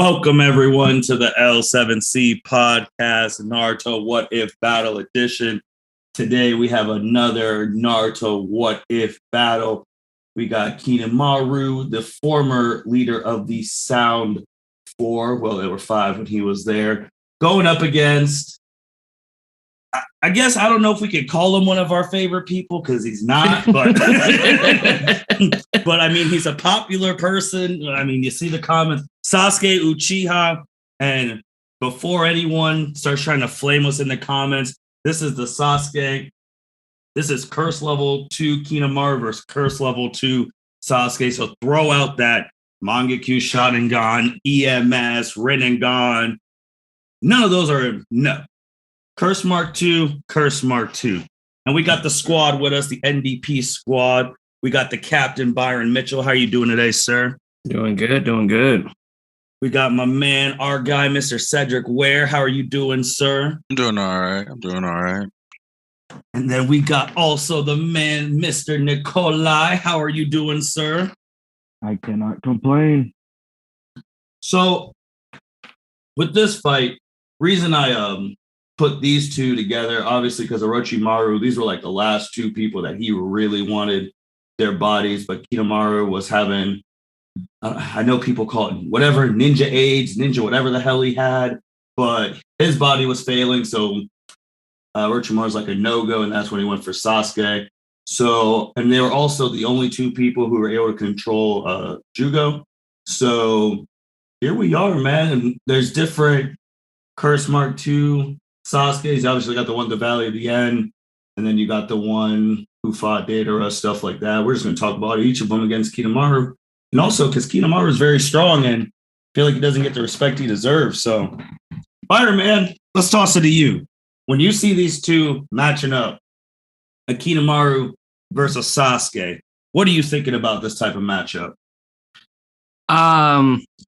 Welcome everyone to the L7C podcast, Naruto What If Battle Edition. Today we have another Naruto What If battle. We got Kimimaro, the former leader of the Sound Four. Well, there were five when he was there, going up against. I guess I don't know if we could call him one of our favorite people because he's not, but but I mean he's a popular person. I mean, you see the comments, Sasuke Uchiha, and before anyone starts trying to flame us in the comments, this is the Sasuke. This is Curse Level 2 Kimimaro versus Curse Level 2 Sasuke. So throw out that Mangekyu Sharingan, EMS, Rinnegan. None of those are no. Curse Mark 2, Curse Mark 2. And we got the squad with us, the NDP squad. We got the captain, Byron Mitchell. How are you doing today, sir? Doing good, doing good. We got my man, our guy, Mr. Cedric Ware. How are you doing, sir? I'm doing all right. And then we got also the man, Mr. Nikolai. How are you doing, sir? I cannot complain. So, with this fight, reason I put these two together, obviously because Orochimaru, these were like the last two people that he really wanted their bodies, but Kimimaro was having, I know people call it whatever, ninja AIDS, ninja whatever the hell he had, but his body was failing, so Orochimaru's like a no-go, and that's when he went for Sasuke. So, and they were also the only two people who were able to control Jugo. So here we are, man, and there's different Curse Mark 2 Sasuke. He's obviously got the one at the Valley of the End, and then you got the one who fought Deidara, stuff like that. We're just going to talk about each of them against Kimimaro. And also because Kimimaro is very strong and I feel like he doesn't get the respect he deserves. So, Byron, man, let's toss it to you. When you see these two matching up, a Kimimaro versus Sasuke, what are you thinking about this type of matchup?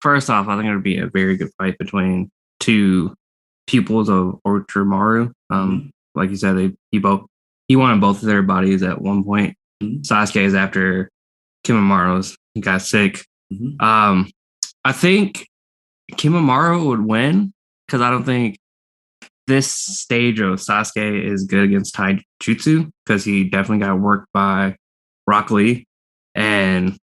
First off, I think it would be a very good fight between two pupils of Orochimaru. Like you said, he wanted both of their bodies at one point. Sasuke is after Kimimaro's. He got sick. I think Kimimaro would win because I don't think this stage of Sasuke is good against Taijutsu because he definitely got worked by Rock Lee, and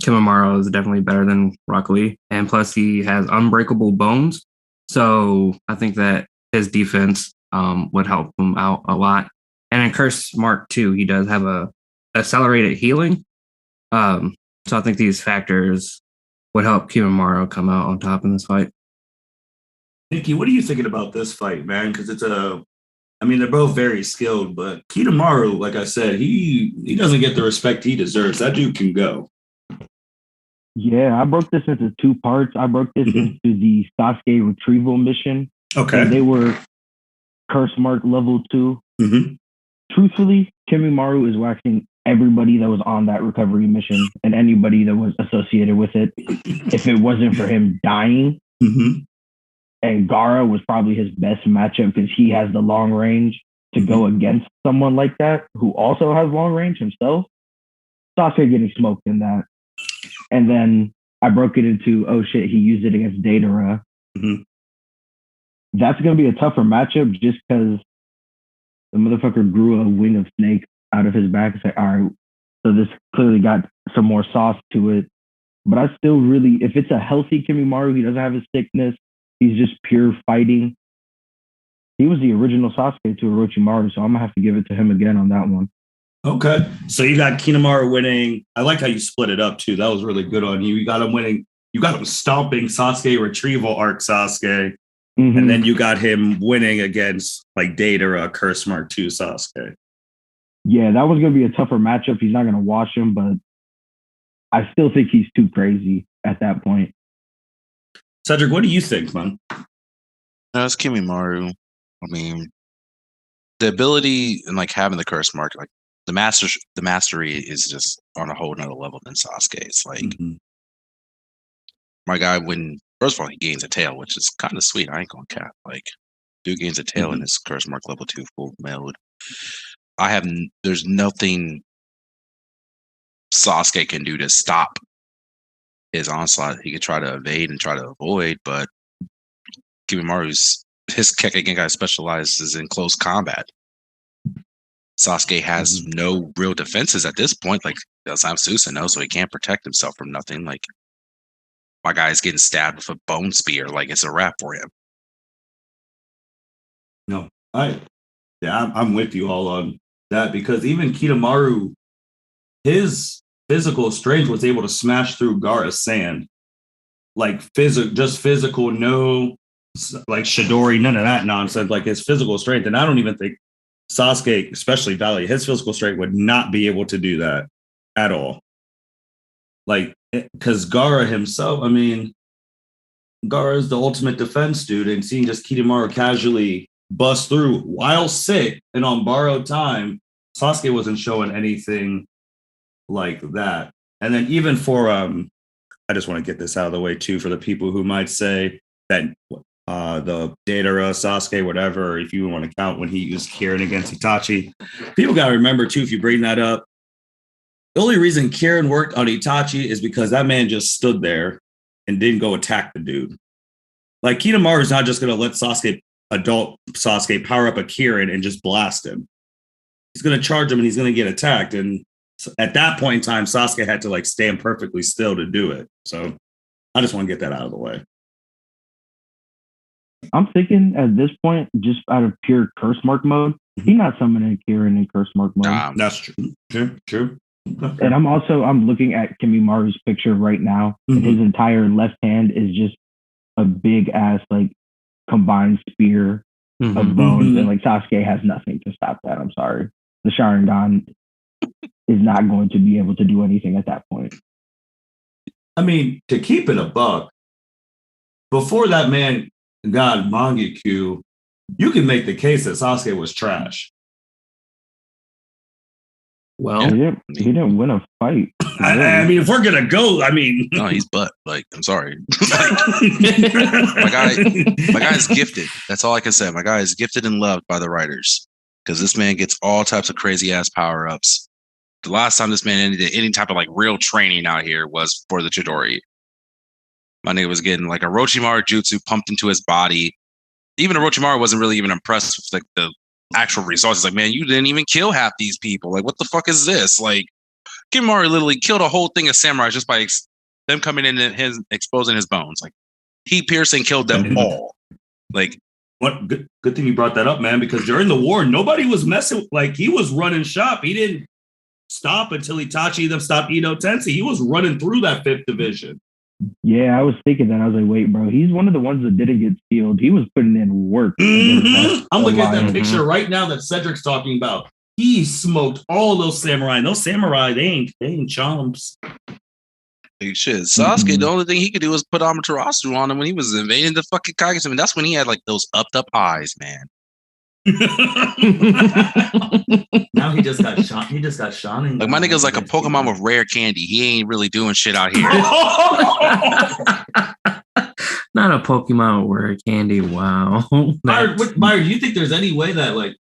Kimimaro is definitely better than Rock Lee, and plus he has unbreakable bones. So I think that his defense would help him out a lot. And in Curse Mark 2, he does have a accelerated healing. So I think these factors would help Kimimaro come out on top in this fight. Nikki, what are you thinking about this fight, man? Because I mean, they're both very skilled, but Kimimaro, like I said, he doesn't get the respect he deserves. That dude can go. Yeah, I broke this into two parts. I broke this into the Sasuke retrieval mission. Okay. And they were Curse Mark level 2. Truthfully, Kimimaro is waxing everybody that was on that recovery mission and anybody that was associated with it. If it wasn't for him dying, and Gaara was probably his best matchup because he has the long range to go against someone like that who also has long range himself. Sasuke getting smoked in that. And then I broke it into, oh shit, he used it against Deidara. That's going to be a tougher matchup just because the motherfucker grew a wing of snake out of his back. It's like, all right, so this clearly got some more sauce to it. But I still really, if it's a healthy Kimimaro, he doesn't have his sickness, he's just pure fighting. He was the original Sasuke to Orochimaru, so I'm going to have to give it to him again on that one. Okay. So you got Kimimaro winning. I like how you split it up, too. That was really good on you. You got him winning. You got him stomping Sasuke retrieval arc Sasuke. And then you got him winning against like Deidara, Curse Mark 2 Sasuke. Yeah, that was going to be a tougher matchup. He's not going to watch him, but I still think he's too crazy at that point. Cedric, what do you think, man? No, it's Kimimaro. I mean, the ability and like having the curse mark, like the mastery is just on a whole nother level than Sasuke. It's like my guy, when first of all he gains a tail, which is kind of sweet. I ain't gonna cap. Like, dude gains a tail in his curse mark level 2 full mode. There's nothing Sasuke can do to stop his onslaught, he could try to evade and try to avoid, but Kimimaro, his Kekkei specializes in close combat. Sasuke has no real defenses at this point. Like, he doesn't have Susanoo, so he can't protect himself from nothing. Like, my guy's getting stabbed with a bone spear. Like, it's a wrap for him. No, I'm with you all on that, because even Kimimaro, his physical strength was able to smash through Gaara's sand. Like, just physical, no like Chidori, none of that nonsense. Like, his physical strength, and I don't even think Sasuke, especially Valley, his physical strength would not be able to do that at all. Like, because Gaara himself, I mean, Gaara is the ultimate defense dude, and seeing just Kimimaro casually bust through while sick and on borrowed time, Sasuke wasn't showing anything like that. And then even for I just want to get this out of the way too, for the people who might say that the Deidara, Sasuke, whatever, if you want to count when he used Kirin against Itachi, people got to remember too, if you bring that up, the only reason Kirin worked on Itachi is because that man just stood there and didn't go attack the dude. Like, Kimimaro is not just going to let adult Sasuke power up a Kirin and just blast him. He's going to charge him and he's going to get attacked. And at that point in time, Sasuke had to like stand perfectly still to do it. So I just want to get that out of the way. I'm thinking at this point, just out of pure curse mark mode, he's not summoning Kirin in curse mark mode. That's true. True. Okay. And I'm looking at Kimimaru's picture right now, and his entire left hand is just a big ass like combined spear of bones, and like Sasuke has nothing to stop that. I'm sorry, the Sharingan is not going to be able to do anything at that point. I mean, to keep it a buck, before that man got Mangekyu, you can make the case that Sasuke was trash. Well, he didn't win a fight. I mean, if we're gonna go, I mean, no, he's butt. Like, I'm sorry. my guy is gifted. That's all I can say. My guy is gifted and loved by the writers, because this man gets all types of crazy ass power ups. The last time this man did any type of like real training out here was for the Chidori. My nigga was getting like a Orochimaru jutsu pumped into his body. Even Orochimaru wasn't really even impressed with like the actual results. It's like, man, you didn't even kill half these people. Like, what the fuck is this? Like, Kimimaro literally killed a whole thing of samurais just by them coming in and exposing his bones. Like, he piercing killed them all. Like, what good thing you brought that up, man, because during the war, nobody was messing. Like, he was running shop. He didn't stop until Itachi them stopped Ino Tensei. He was running through that 5th division. Yeah, I was thinking that. I was like, wait, bro, he's one of the ones that didn't get sealed. He was putting in work. I'm looking at that picture right now that Cedric's talking about. He smoked all those samurai. And those samurai, they ain't chumps. Like, shit, Sasuke, the only thing he could do was put Amaterasu on him when he was invading the fucking Kage. I mean, that's when he had like those upped up eyes, man. Now he just got shot. He just got shining. Like, my nigga's like a Pokemon with rare candy. He ain't really doing shit out here. Not a Pokemon with rare candy. Wow. Meyer, do you think there's any way that like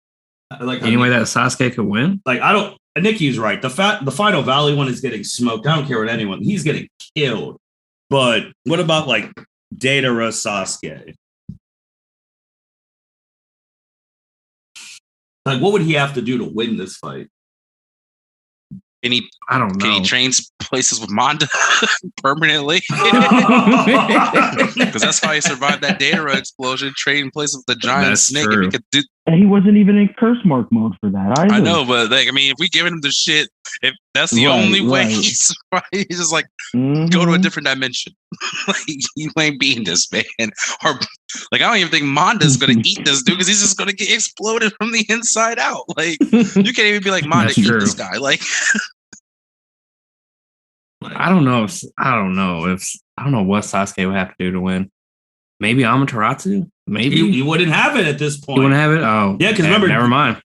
any way that Sasuke could win? Like, I don't. Nikki's right. The final Valley one is getting smoked. I don't care what anyone. He's getting killed. But what about like Deidara Sasuke? Like, what would he have to do to win this fight? I don't know. Can he train places with Manda permanently? Because that's how he survived that Deidara explosion, trading places with the giant snake. If he could do. And he wasn't even in curse mark mode for that either. I know, but like, I mean, if we giving him the shit, if that's the only way he's just like, go to a different dimension. Like, you ain't beating this man. Or like, I don't even think Manda's gonna eat this dude, because he's just gonna get exploded from the inside out. Like, you can't even be like, Manda, eat this guy. Like, I don't know what Sasuke would have to do to win. Maybe Amaterasu? Maybe he wouldn't have it at this point. He wouldn't have it? Oh. Yeah, because remember, never mind.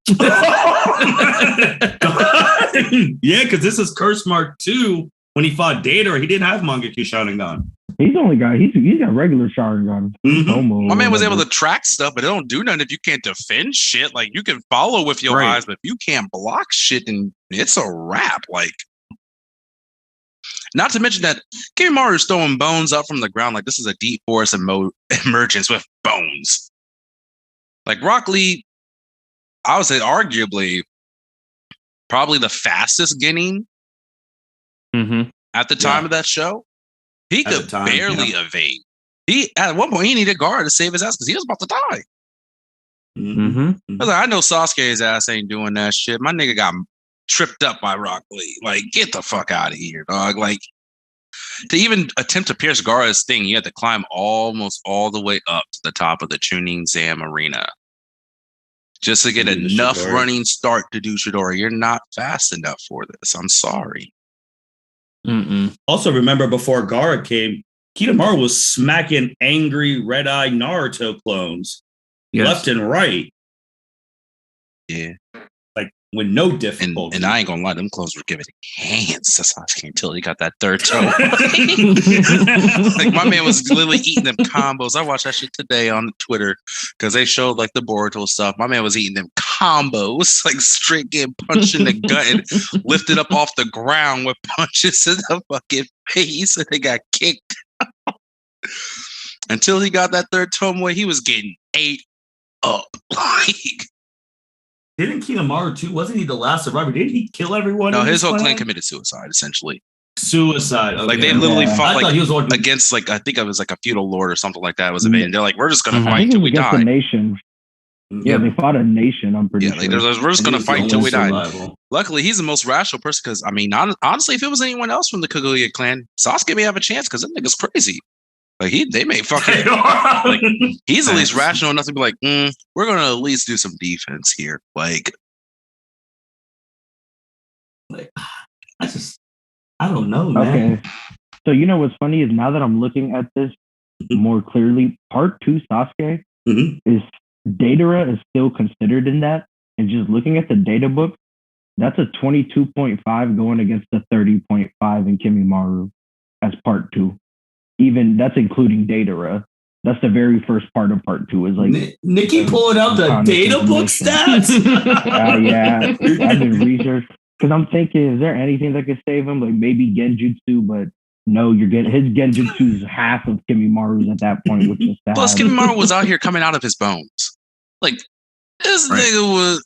Yeah, because this is Curse Mark 2. When he fought Deidara, he didn't have Mangekyu Sharingan. He's got regular Sharingan. My man was able to track stuff, but it don't do nothing if you can't defend shit. Like, you can follow with your eyes, but if you can't block shit, then it's a wrap. Like, Not to mention that Kimimaro is throwing bones up from the ground like this is a deep forest emergence with bones. Like Rock Lee, I would say arguably probably the fastest Genin at the time of that show. He could barely evade. At one point he needed guard to save his ass because he was about to die. I was like, I know Sasuke's ass ain't doing that shit. My nigga got tripped up by Rock Lee. Like, get the fuck out of here, dog. Like, to even attempt to pierce Gaara's thing, you had to climb almost all the way up to the top of the Chunin Zam Arena just to get enough running start to do Chidori. You're not fast enough for this. I'm sorry. Also, remember before Gaara came, Kimimaro was smacking angry red-eye Naruto clones left and right. Yeah. Like, with no difficulty. And I ain't gonna lie, them clones were giving hands to Sasuke until he got that third toe. Like, my man was literally eating them combos. I watched that shit today on Twitter because they showed like the Boruto stuff. My man was eating them combos, like straight getting punched in the gut and lifted up off the ground with punches in the fucking face, and they got kicked. Until he got that third tomoe, he was getting ate up. Like, didn't Kimimaro too? Wasn't he the last survivor? Didn't he kill everyone? No, his whole clan committed suicide, essentially. Suicide. Okay. Like, they literally fought like he was against, like, I think it was like a feudal lord or something like that was invading. They're like, we're just gonna fight until we die. The nation. Yeah, they fought a nation. I'm pretty sure. Like, we're just gonna fight until we die. Luckily, he's the most rational person because, I mean, honestly, if it was anyone else from the Kaguya clan, Sasuke may have a chance because that nigga's crazy. Like, they may fucking like, he's at least rational enough to be like, we're gonna at least do some defense here. Like I don't know, man. Okay. So you know what's funny is now that I'm looking at this more clearly, part 2 Sasuke is Datara is still considered in that, and just looking at the data book, that's a 22.5 going against the 30.5 in Kimimaro as part 2. Even that's including Datara. That's the very first part of part 2. Is like Nikki pulling out the data book stats. Yeah, I've been researching because I'm thinking, is there anything that could save him? Like maybe Genjutsu, but no, you're getting his Genjutsu's half of Kimimaru's at that point, which is sad. Plus, Kimimaro was out here coming out of his bones. Like, this nigga was.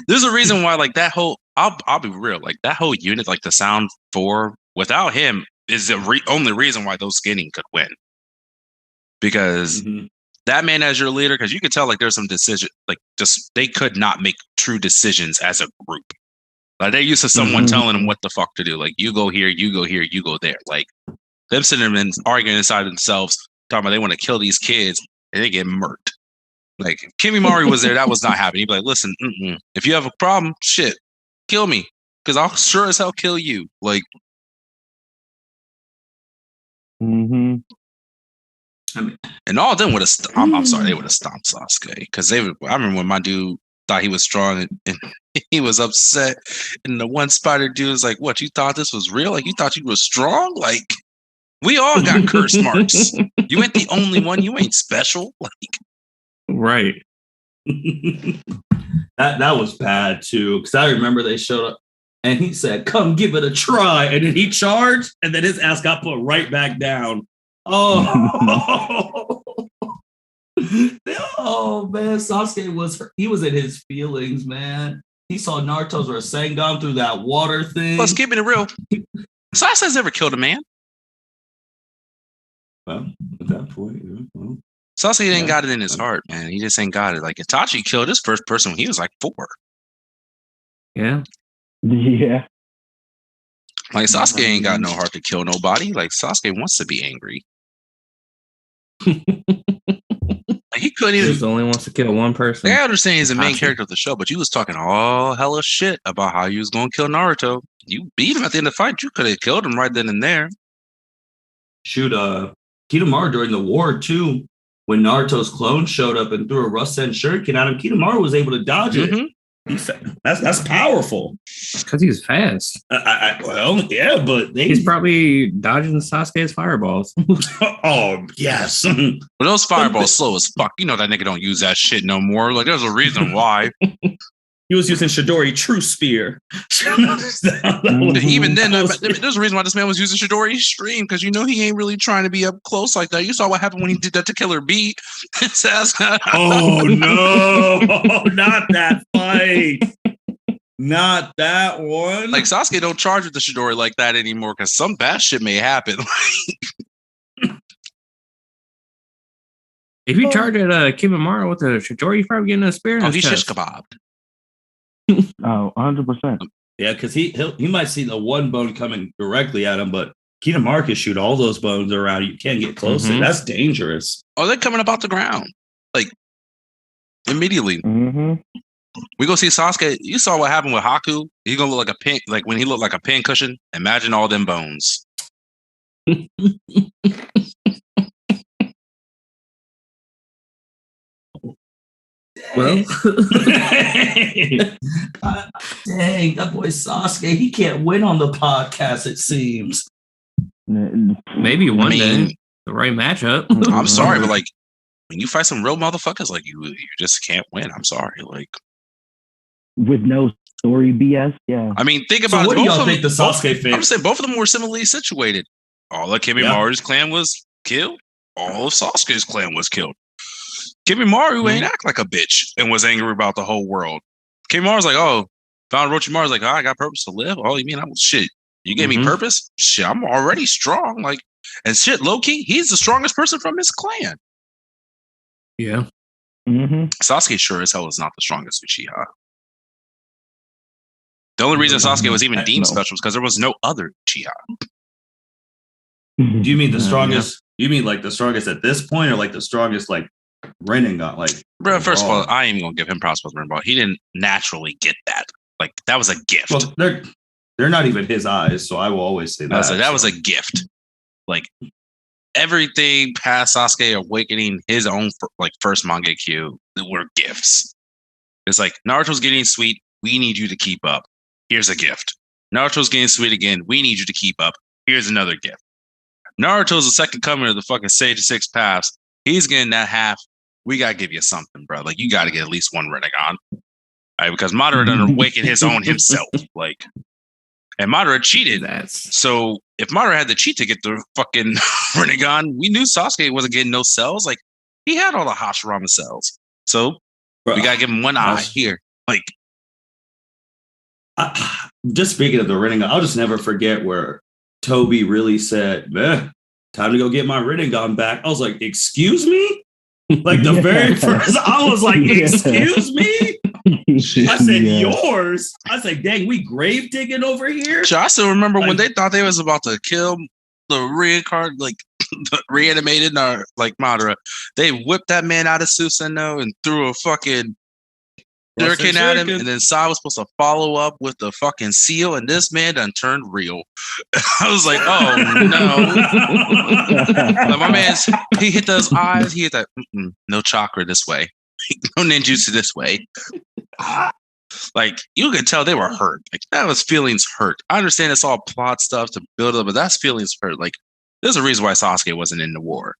There's a reason why, like, that whole. I'll be real. Like, that whole unit, like the Sound 4, without him, is the only reason why those Genin could win. Because that man as your leader, because you could tell, like, there's some decision, like, just they could not make true decisions as a group. Like, they're used to someone telling them what the fuck to do. Like, you go here, you go here, you go there. Like, them sitting and arguing inside themselves, talking about they want to kill these kids, and they get murked. Like, if Kimimaro was there, that was not happening. He'd be like, listen, if you have a problem, shit, kill me. Because I'll sure as hell kill you. Like, I mean, and all of them would have. I'm sorry, they would have stomped Sasuke because I remember when my dude thought he was strong and he was upset, and the one spider dude was like, "What? You thought this was real? Like you thought you were strong? Like we all got curse marks. You ain't the only one. You ain't special. Like, right." that was bad too because I remember they showed up. And he said, "Come give it a try." And then he charged, and then his ass got put right back down. Oh, oh man, Sasuke was in his feelings, man. He saw Naruto's Rasengan through that water thing. Plus, keeping it real, Sasuke's never killed a man. Well, at that point, Sasuke ain't got it in his heart, man. He just ain't got it. Like Itachi killed his first person when he was like 4. Yeah. Yeah. Like Sasuke ain't got no heart to kill nobody. Like Sasuke wants to be angry. Like, he couldn't even. He only wants to kill one person. I understand he's the main character of the show, but you was talking all hella shit about how you was going to kill Naruto. You beat him at the end of the fight. You could have killed him right then and there. Shoot, Kimimaro during the war too, when Naruto's clone showed up and threw a Rasen Shuriken at him, Kimimaro was able to dodge it. That's powerful. Because he's fast. Well, yeah, but he's probably dodging Sasuke's fireballs. Oh, yes. But those fireballs slow as fuck. You know that nigga don't use that shit no more. Like, there's a reason why. He was using Chidori True Spear. Even then, there's a reason why this man was using Chidori Extreme, because you know he ain't really trying to be up close like that. You saw what happened when he did that to Killer B. Oh no, not that fight. Not that one. Like Sasuke don't charge with the Chidori like that anymore because some bad shit may happen. If you charge at Kimimaro with a Chidori, you're probably getting a spear. Oh, he's shish kebabbed. Oh, 100%. Yeah, because he might see the one bone coming directly at him, but Kimimaro can shoot all those bones around. You can't get close. Mm-hmm. That's dangerous. Oh, they're coming up off the ground, like immediately. Mm-hmm. We go see Sasuke. You saw what happened with Haku. He's gonna look like a pin, like when he looked like a pin cushion. Imagine all them bones. Well, dang, that boy Sasuke, he can't win on the podcast, it seems. maybe one day, the right matchup. I'm sorry, but like when you fight some real motherfuckers, like you just can't win. I'm sorry, like with no story BS. Yeah. I mean, think So about what it. do y'all think the Sasuke I'm fans? saying both of them were similarly situated. All of Kimimari's clan was killed. All of Sasuke's clan was killed. Kimimaro ain't act like a bitch and was angry about the whole world. Kimimara's like, oh, found Orochimaru's like, oh, I got purpose to live. Oh, you mean I'm shit? You gave me purpose? Shit, I'm already strong. Like, and shit, low key, he's the strongest person from his clan. Yeah. Mm-hmm. Sasuke sure as hell is not the strongest Uchiha. The only reason Sasuke was even deemed special was because there was no other Uchiha. Do you mean the strongest? You mean like the strongest at this point, or like the strongest like Rinnegan? Like, bro, first of all, I ain't even gonna give him props for Rinnegan. He didn't naturally get that. Like that was a gift. Well, they're not even his eyes, so I will always say that. That was a gift. Like everything past Sasuke awakening his own first Mangekyo were gifts. It's like Naruto's getting sweet. We need you to keep up. Here's a gift. Naruto's getting sweet again. We need you to keep up. Here's another gift. Naruto's the second coming of the fucking Sage of Six Paths. He's getting that half. We gotta give you something, bro. Like you gotta get at least one Rinnegan. All right, because Madara done awaken his own himself. Like, and Madara cheated. So if Madara had to cheat to get the fucking Rinnegan, we knew Sasuke wasn't getting no cells. Like he had all the Hashirama cells. So we gotta give him one eye here. Like, just speaking of the Rinnegan, I'll just never forget where Toby really said, "Man, time to go get my Rinnegan back." I was like, "Excuse me?" Like the very first, I was like, "Excuse me?" I said, "Yours?" I said, "Dang, we grave digging over here." I still remember when they thought they was about to kill the reincarnated, like the reanimated, like Madara. They whipped that man out of Susanoo and threw a fuking shuriken at him, and then Sai was supposed to follow up with the fucking seal, and this man done turned real. I was like, oh no. Like, my man's, he hit those eyes, he hit that, no chakra this way. No ninjutsu this way. Like, you could tell they were hurt. Like, that was feelings hurt. I understand it's all plot stuff to build up, but that's feelings hurt. Like, there's a reason why Sasuke wasn't in the war.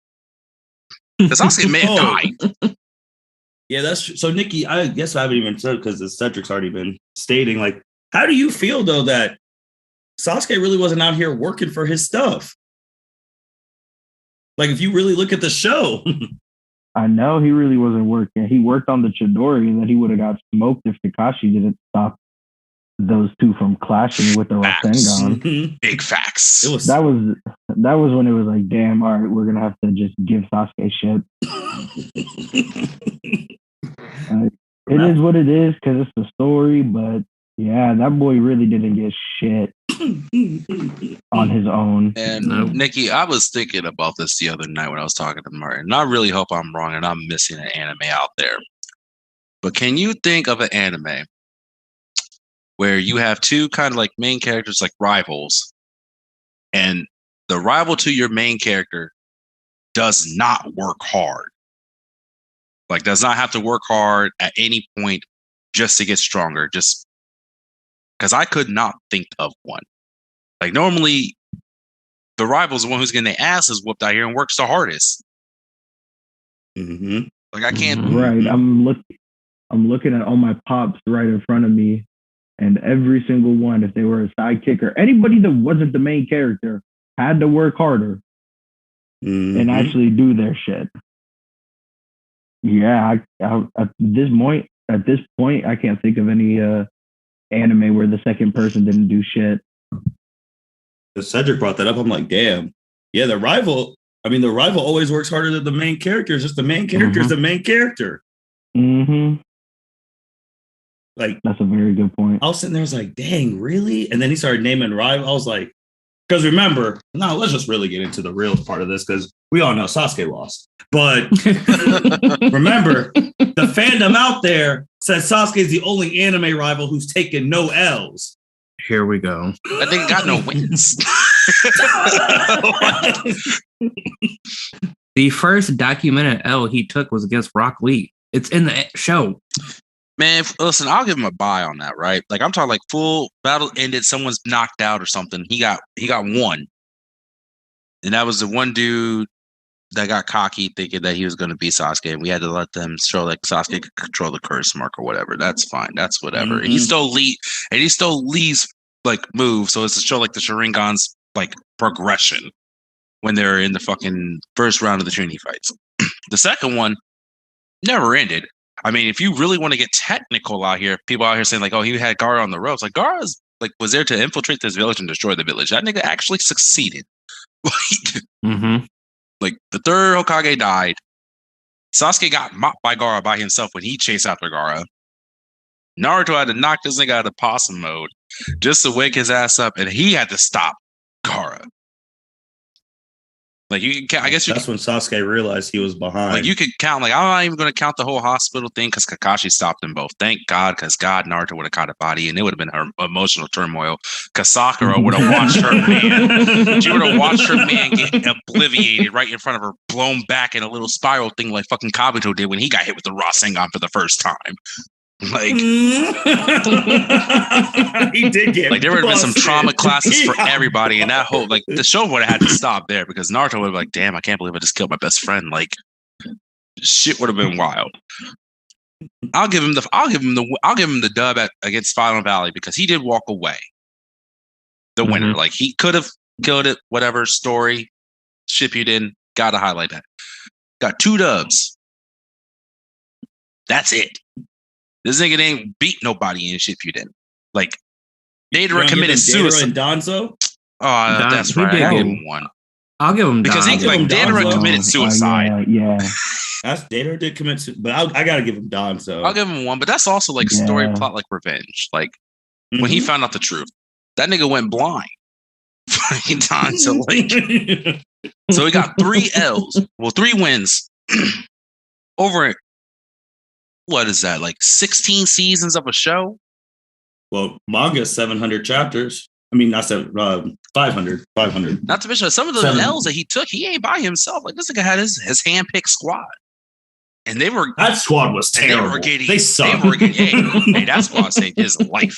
Because Sasuke may have died. Yeah, that's true. So, Nikki, I guess I haven't even said because the Cedric's already been stating, like, how do you feel, though, that Sasuke really wasn't out here working for his stuff? Like, if you really look at the show. I know he really wasn't working. He worked on the Chidori, and then he would have got smoked if Kakashi didn't stop those two from clashing with the Rasengan. Big facts. That was when it was like, damn, all right, we're gonna have to just give Sasuke shit. It is what it is because it's the story, but yeah, that boy really didn't get shit on his own. And Nikki, I was thinking about this the other night when I was talking to Martin, and I really hope I'm wrong and I'm missing an anime out there. But can you think of an anime where you have two kind of like main characters, like rivals, and the rival to your main character does not work hard? Like, does not have to work hard at any point just to get stronger. Just because I could not think of one. Like, normally, the rival's the one who's getting their asses whooped out here and works the hardest. Mm-hmm. Like, I can't. Right. I'm looking at all my pops right in front of me, and every single one, if they were a sidekick or anybody that wasn't the main character, had to work harder and actually do their shit. Yeah, at this point, I can't think of any anime where the second person didn't do shit. Cedric brought that up. I'm like, damn. Yeah, the rival always works harder than the main character. It's just the main character is the main character. Mm-hmm. Like, that's a very good point. I was sitting there, I was like, dang, really? And then he started naming rival. I was like, because remember, no, let's just really get into the real part of this because we all know Sasuke lost. But remember, the fandom out there says Sasuke is the only anime rival who's taken no L's. Here we go. I think got no wins. The first documented L he took was against Rock Lee. It's in the show. Man, listen, I'll give him a buy on that, right? Like I'm talking like full battle ended, someone's knocked out or something. He got one. And that was the one dude that got cocky thinking that he was going to beat Sasuke, and we had to let them show like Sasuke could control the curse mark or whatever. That's fine. That's whatever. And he still leaves like moves, so it's to show like the Sharingan's like progression when they're in the fucking first round of the Trinity fights. The second one never ended. I mean, if you really want to get technical out here, people out here saying like, "Oh, he had Gaara on the ropes." Like Gaara's like was there to infiltrate this village and destroy the village. That nigga actually succeeded. Like the third Hokage died. Sasuke got mopped by Gaara by himself when he chased after Gaara. Naruto had to knock this nigga out of possum mode just to wake his ass up, and he had to stop Gaara. Like you can, I guess that's when Sasuke realized he was behind. Like you could count. Like I'm not even going to count the whole hospital thing because Kakashi stopped them both. Thank God, because Naruto would have caught a body, and it would have been her emotional turmoil. Because Sakura would have watched her man. She would have watched her man get obliviated right in front of her, blown back in a little spiral thing like fucking Kabuto did when he got hit with the Rasengan for the first time. Like he did get like there would have been some trauma classes for everybody, and that whole like the show would have had to stop there because Naruto would have like, damn, I can't believe I just killed my best friend. Like shit would have been wild. I'll give him the dub against Final Valley because he did walk away. The winner, like he could have killed it. Whatever story, Shippuden, gotta highlight that. Got 2 dubs. That's it. This nigga ain't beat nobody in Shippuden. Like, Deidara committed suicide. And Danzo? Oh, that's right. I'll give him one. I'll give him because he like Deidara committed suicide. Yeah. That's Deidara did commit suicide, but I gotta give him Danzo. I'll give him one, but that's also like story plot, like revenge. Like when he found out the truth, that nigga went blind. Fucking Danzo, like. So he got 3 L's. Well, 3 wins over it. What is that? Like 16 seasons of a show? Well, manga 700 chapters. I mean, not 500. 500. Not to mention some of the L's that he took. He ain't by himself. Like this nigga had his hand-picked squad, and that squad was terrible. They sucked. Hey, that squad saved his life.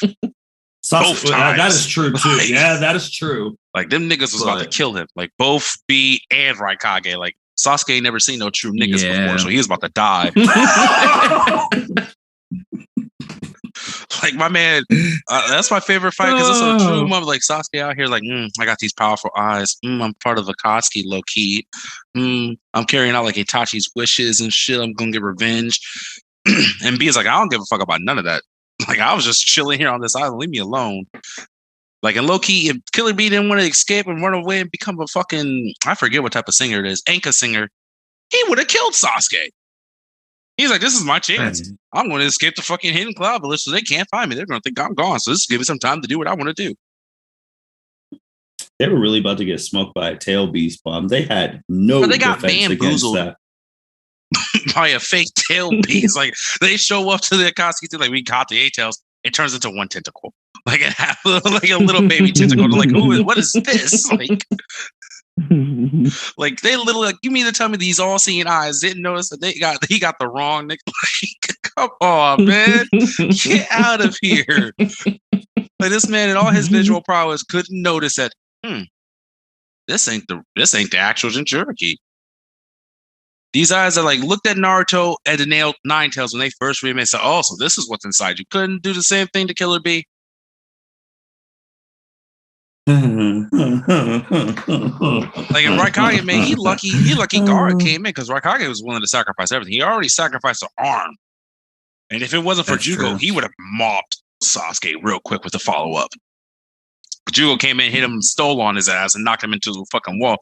That is true too. Like, yeah, that is true. Like them niggas was about to kill him. Like both B and Raikage. Like Sasuke ain't never seen no true niggas before, so he was about to die. Like my man, that's my favorite fight because it's so true. Mom, like Sasuke out here, like I got these powerful eyes. I'm part of Akatsuki, low key. I'm carrying out like Itachi's wishes and shit. I'm gonna get revenge. And B is like, I don't give a fuck about none of that. Like I was just chilling here on this island. Leave me alone. Like in low key, if Killer B didn't want to escape and run away and become a fucking, I forget what type of singer it is, Anka singer, he would have killed Sasuke. He's like, this is my chance. I'm going to escape the fucking hidden cloud village so they can't find me. They're going to think I'm gone. So this is give me some time to do what I want to do. They were really about to get smoked by a tail beast bomb. They had no but they got defense bamboozled by a fake tail beast. Like they show up to the Akatsuki thing, like we caught the A-tails. It turns into one tentacle. Like like a little baby tentacle. Like, what is this? Like they literally like, you mean to tell me these all-seeing eyes didn't notice that he got the wrong nigga? Like, come on, man. Get out of here. Like this man and all his visual prowess couldn't notice that, this ain't the actual Jinchuriki. These guys are like looked at Naruto and the Nine Tails when they first read him and said, "Oh, so this is what's inside you." Couldn't do the same thing to Killer Bee. Like in Raikage, man, he lucky Gaara came in because Raikage was willing to sacrifice everything. He already sacrificed an arm, and if it wasn't for Jugo, he would have mopped Sasuke real quick with a follow up. Jugo came in, hit him, stole on his ass, and knocked him into the fucking wall.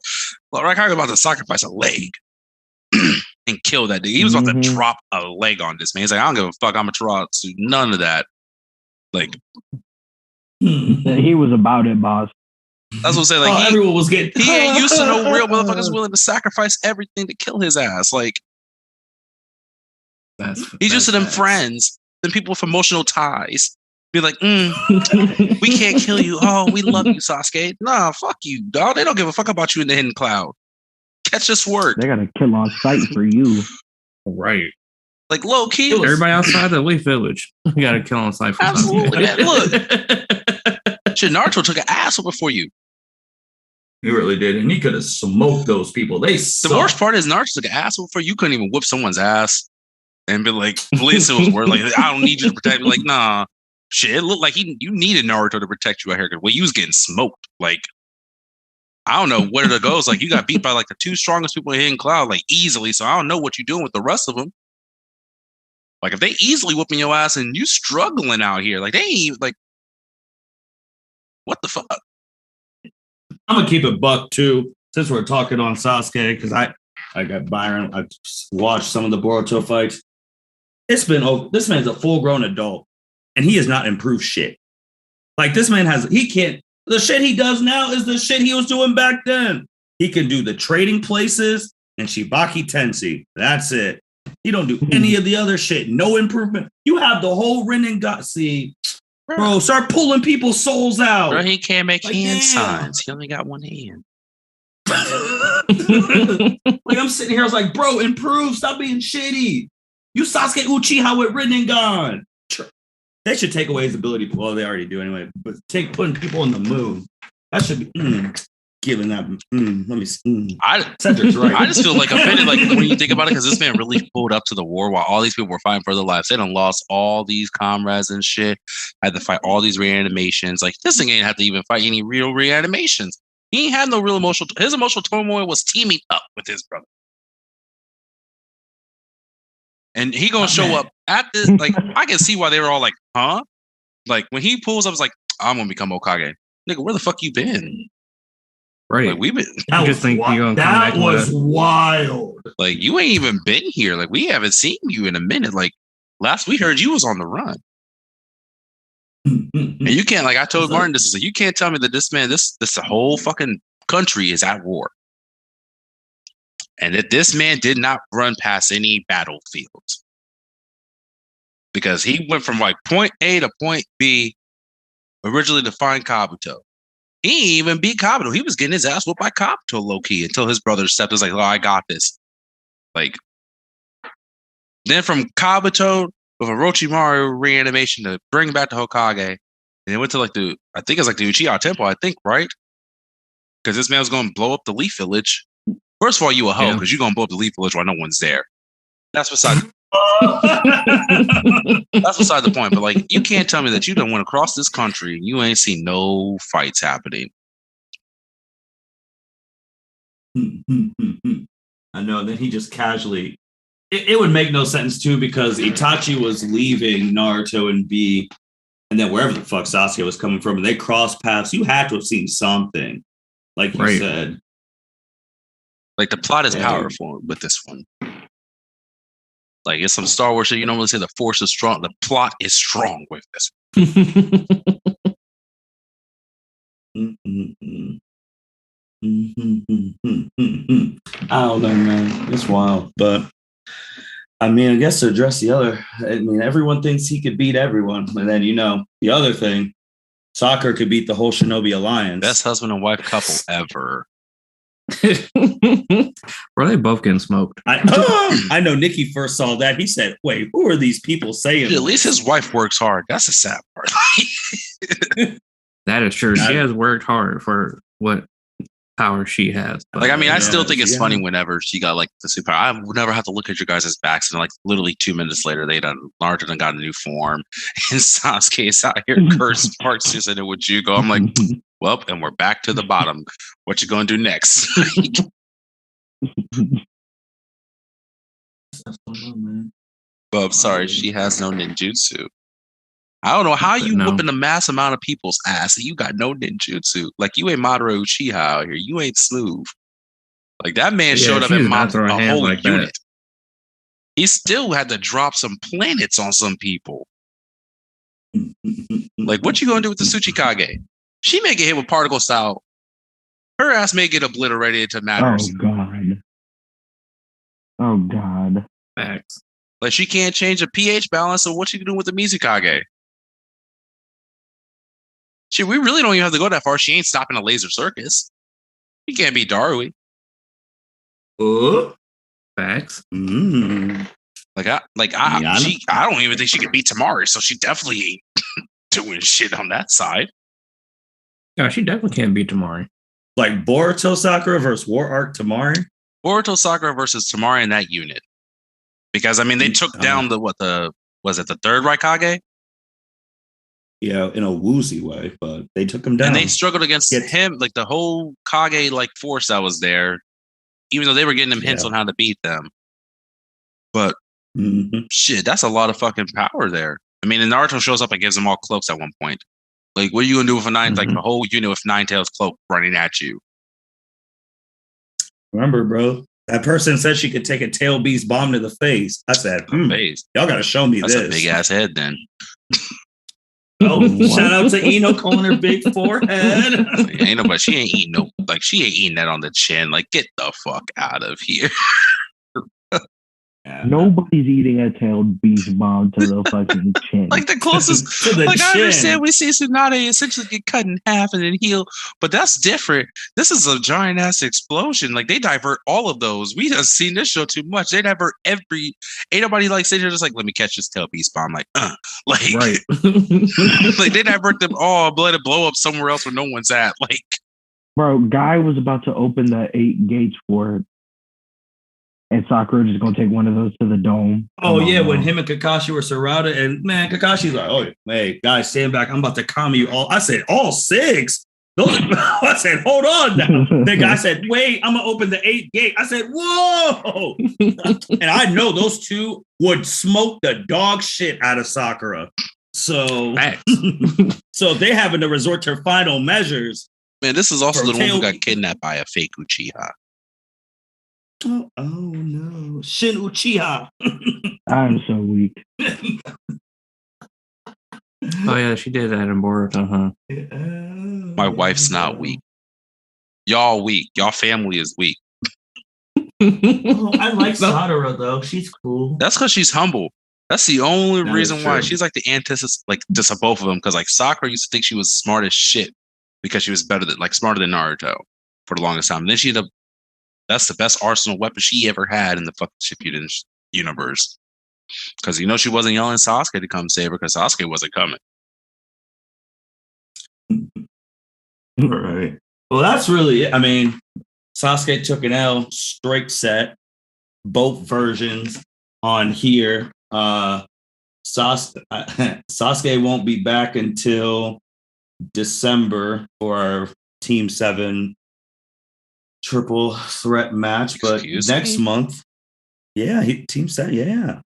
Well, Raikage was about to sacrifice a leg and kill that dude. He was about to drop a leg on this man. He's like, I don't give a fuck. I'm a Taratsu. None of that. Like, he was about it, boss. That's what I'm saying. Like, everyone was getting. He ain't used to no real motherfuckers willing to sacrifice everything to kill his ass. Like, he's used to them friends, them people with emotional ties. Be like, we can't kill you. Oh, we love you, Sasuke. Nah, fuck you, dog. They don't give a fuck about you in the hidden cloud. Catch this word. They got to kill on sight for you. Right. Like, low key. Everybody outside the Leaf Village. We got to kill on sight for absolutely. Man, look. Shit, Naruto took an ass over for you. He really did. And he could have smoked those people. They suck. The worst part is Naruto took an ass over for you. You couldn't even whip someone's ass and be like, at least it was worth like, I don't need you to protect me. Like, nah. Shit, it looked like you needed Naruto to protect you out here. Well, you was getting smoked. Like, I don't know where it goes. Like, you got beat by like the two strongest people in Hidden Cloud, like easily. So I don't know what you're doing with the rest of them. Like, if they easily whooping your ass and you struggling out here, like they ain't even like, what the fuck? I'm gonna keep it buck too, since we're talking on Sasuke, because I got Byron. I watched some of the Boruto fights. This man's a full-grown adult. And he has not improved shit. Like this man the shit he does now is the shit he was doing back then. He can do the trading places and Shibaki Tensei. That's it. He don't do any of the other shit. No improvement. You have the whole Rinnegan. See, bro, start pulling people's souls out. Bro, he can't make hand signs. He only got one hand. Like I'm sitting here, I was like, bro, improve. Stop being shitty. You Sasuke Uchiha with Rinnegan. They should take away his ability. Well, they already do anyway. But putting people on the moon. That should be giving that. Let me see. Cedric's right. I just feel like offended. Like when you think about it, because this man really pulled up to the war while all these people were fighting for their lives. They done lost all these comrades and shit. Had to fight all these reanimations. Like this thing ain't have to even fight any real reanimations. He ain't had no real emotional. His emotional turmoil was teaming up with his brother. And he gonna show up at this. Like I can see why they were all like, huh? Like when he pulls up, it's like, I'm gonna become Hokage. Nigga, where the fuck you been? Right. Like we've been. That was wild. Like you ain't even been here. Like we haven't seen you in a minute. Like last we heard you was on the run. And you can't. Like I told Martin, this is like you can't tell me that this man, this the whole fucking country is at war. And that this man did not run past any battlefields because he went from like point A to point B originally to find Kabuto. He didn't even beat Kabuto. He was getting his ass whooped by Kabuto low key until his brother stepped. Was like, "Oh, I got this." Like then from Kabuto with Orochimaru reanimation to bring back the Hokage, and it went to like I think it's like the Uchiha Temple. I think right because this man was going to blow up the Leaf Village. First of all, you a hoe because you're gonna blow up the Leaf Village while no one's there. That's beside. That's beside the point. But like, you can't tell me that you don't want to cross this country and you ain't seen no fights happening. I know. Then he just casually. It would make no sense too because Itachi was leaving Naruto and B, and then wherever the fuck Sasuke was coming from, and they crossed paths. You had to have seen something, like you said. Like the plot is powerful with this one. Like it's some Star Wars shit. You don't really say the force is strong. The plot is strong with this. I don't know, man. It's wild. But I mean, I guess to address the other, I mean, everyone thinks he could beat everyone. And then, the other thing, Sakura could beat the whole Shinobi Alliance. Best husband and wife couple ever. Bro, they both getting smoked. I know Nikki first saw that. He said, wait, who are these people saying? At least his wife works hard. That's a sad part. That is true. She has worked hard for what power she has. But, Like, I mean, I still think it's yeah. funny whenever she got like the super. I would never have to look at your guys' backs, and like literally 2 minutes later, Naruto done got a new form, and Sasuke is out here cursed Sparks just in it with Jugo. I'm like, well, and we're back to the bottom. What you gonna do next? But I'm sorry, she has no ninjutsu. I don't know how you whooping a mass amount of people's ass and you got no ninjutsu. Like, you ain't Madara Uchiha out here. You ain't smooth. Like, that man showed up and mopped a whole like unit. That. He still had to drop some planets on some people. Like, what you gonna do with the Tsuchikage? She may get hit with particle style. Her ass may get obliterated to matters. Oh God. Facts. Like, she can't change the pH balance, so what you can do with the Mizukage? Shit, we really don't even have to go that far. She ain't stopping a laser circus. She can't beat Darui. Facts. I don't even think she could beat Tamari, so she definitely ain't doing shit on that side. Yeah, she definitely can't beat Tamari. Like Boruto Sakura versus War Arc Tamari? Boruto Sakura versus Tamari in that unit. Because, I mean, they took down was it the third Raikage? Yeah, in a woozy way, but they took him down. And they struggled against him, like the whole Kage like force that was there, even though they were getting them hints on how to beat them. But shit, that's a lot of fucking power there. I mean, and Naruto shows up and gives them all cloaks at one point. Like, what are you gonna do with a like the whole unit with Nine Tails cloak running at you? Remember, bro, that person said she could take a tail beast bomb to the face. I said, y'all gotta show me that's this. A big ass head then. Oh, shout out to Eno calling her big forehead. Like, ain't nobody. She ain't eating that on the chin. Like, get the fuck out of here. Nobody's eating a tailed beast bomb to the fucking chin. Like, the closest to the chin. I understand we see Tsunade essentially get cut in half and then heal, but that's different. This is a giant ass explosion. Like, they divert all of those. We have seen this show too much. They divert ain't nobody like sitting here just like, let me catch this tail beast bomb. Like, like, right. Like, they divert them all, let it blow up somewhere else where no one's at. Like, bro, Guy was about to open the 8 gates for it. And Sakura just gonna take one of those to the dome. Oh yeah, when him and Kakashi were surrounded, and man, Kakashi's like, "Oh, hey guys, stand back! I'm about to calm you all." I said, "All 6." I said, "Hold on now." The guy said, "Wait, I'm gonna open the 8th gate." I said, "Whoa!" And I know those two would smoke the dog shit out of Sakura. So, so they having to resort to final measures. Man, this is also the one who got kidnapped by a fake Uchiha. Oh no, Shin Uchiha. I'm so weak. Oh yeah, she did that in Boruto, huh? My wife's not weak. Y'all weak. Y'all family is weak. I like Sakura though. She's cool. That's because she's humble. That's the only reason why. She's like the antithesis, like just of both of them. Because like Sakura used to think she was smart as shit because she was smarter than Naruto for the longest time. And then she ended up. That's the best arsenal weapon she ever had in the fucking Shippuden universe. Because she wasn't yelling Sasuke to come save her because Sasuke wasn't coming. All right. Well, that's really it. I mean, Sasuke took an L straight set, both versions on here. Sasuke won't be back until December for our Team 7 triple threat match, but next month, Team 7,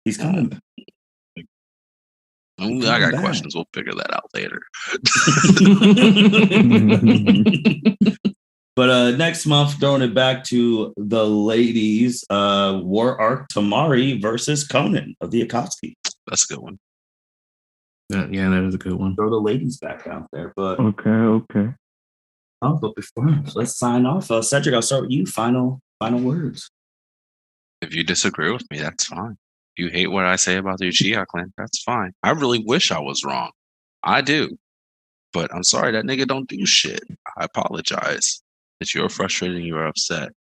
he's coming. I got questions. We'll figure that out later. But next month, throwing it back to the ladies, War Arc Tamari versus Conan of the Akatsuki. That's a good one. Yeah, that is a good one. Throw the ladies back out there, but okay. Oh, but before let's sign off. Cedric, I'll start with you. Final words. If you disagree with me, that's fine. If you hate what I say about the Uchiha clan, that's fine. I really wish I was wrong. I do. But I'm sorry, that nigga don't do shit. I apologize that you're frustrated and you're upset.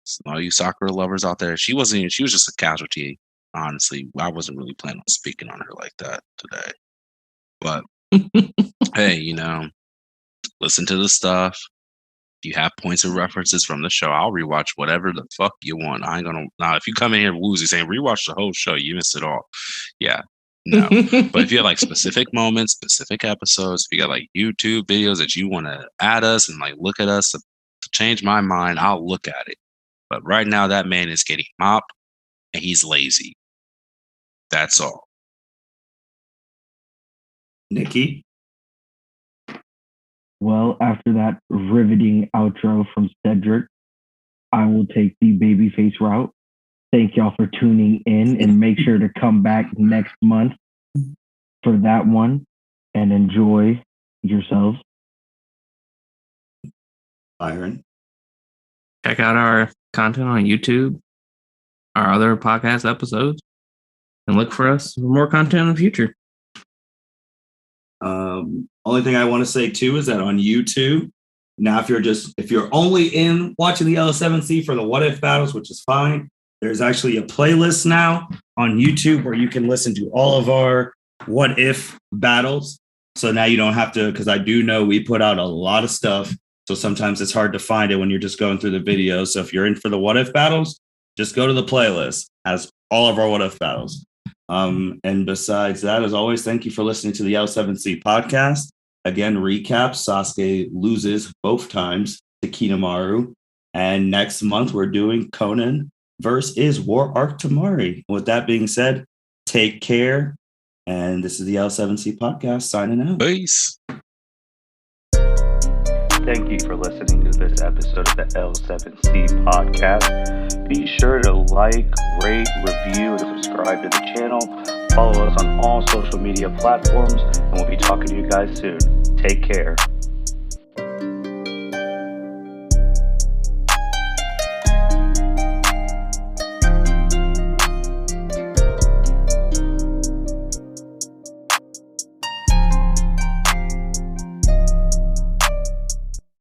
So all you Sakura lovers out there, she was just a casualty. Honestly, I wasn't really planning on speaking on her like that today. But hey, listen to the stuff. If you have points of references from the show, I'll rewatch whatever the fuck you want. I ain't gonna now. If you come in here woozy saying rewatch the whole show, you missed it all. Yeah, no. But if you have like specific moments, specific episodes, if you got like YouTube videos that you want to add us and like look at us to change my mind, I'll look at it. But right now, that man is getting mopped and he's lazy. That's all. Nikki? Well, after that riveting outro from Cedric, I will take the babyface route. Thank y'all for tuning in, and make sure to come back next month for that one and enjoy yourselves. Byron? Check out our content on YouTube, our other podcast episodes, and look for us for more content in the future. Only thing I want to say too is that on YouTube, now if you're only in watching the L7C for the What If battles, which is fine, there's actually a playlist now on YouTube where you can listen to all of our What If battles. So now you don't have to, because I do know we put out a lot of stuff. So sometimes it's hard to find it when you're just going through the videos. So if you're in for the What If battles, just go to the playlist. It has all of our What If battles. And besides that, as always, thank you for listening to the L7C podcast. Again, recap, Sasuke loses both times to Kimimaro. And next month, we're doing Conan versus War Arc Tamari. With that being said, take care. And this is the L7C podcast signing out. Peace. Thank you for listening to this episode of the L7C podcast. Be sure to like, rate, review, and subscribe to the channel. Follow us on all social media platforms, and we'll be talking to you guys soon. Take care.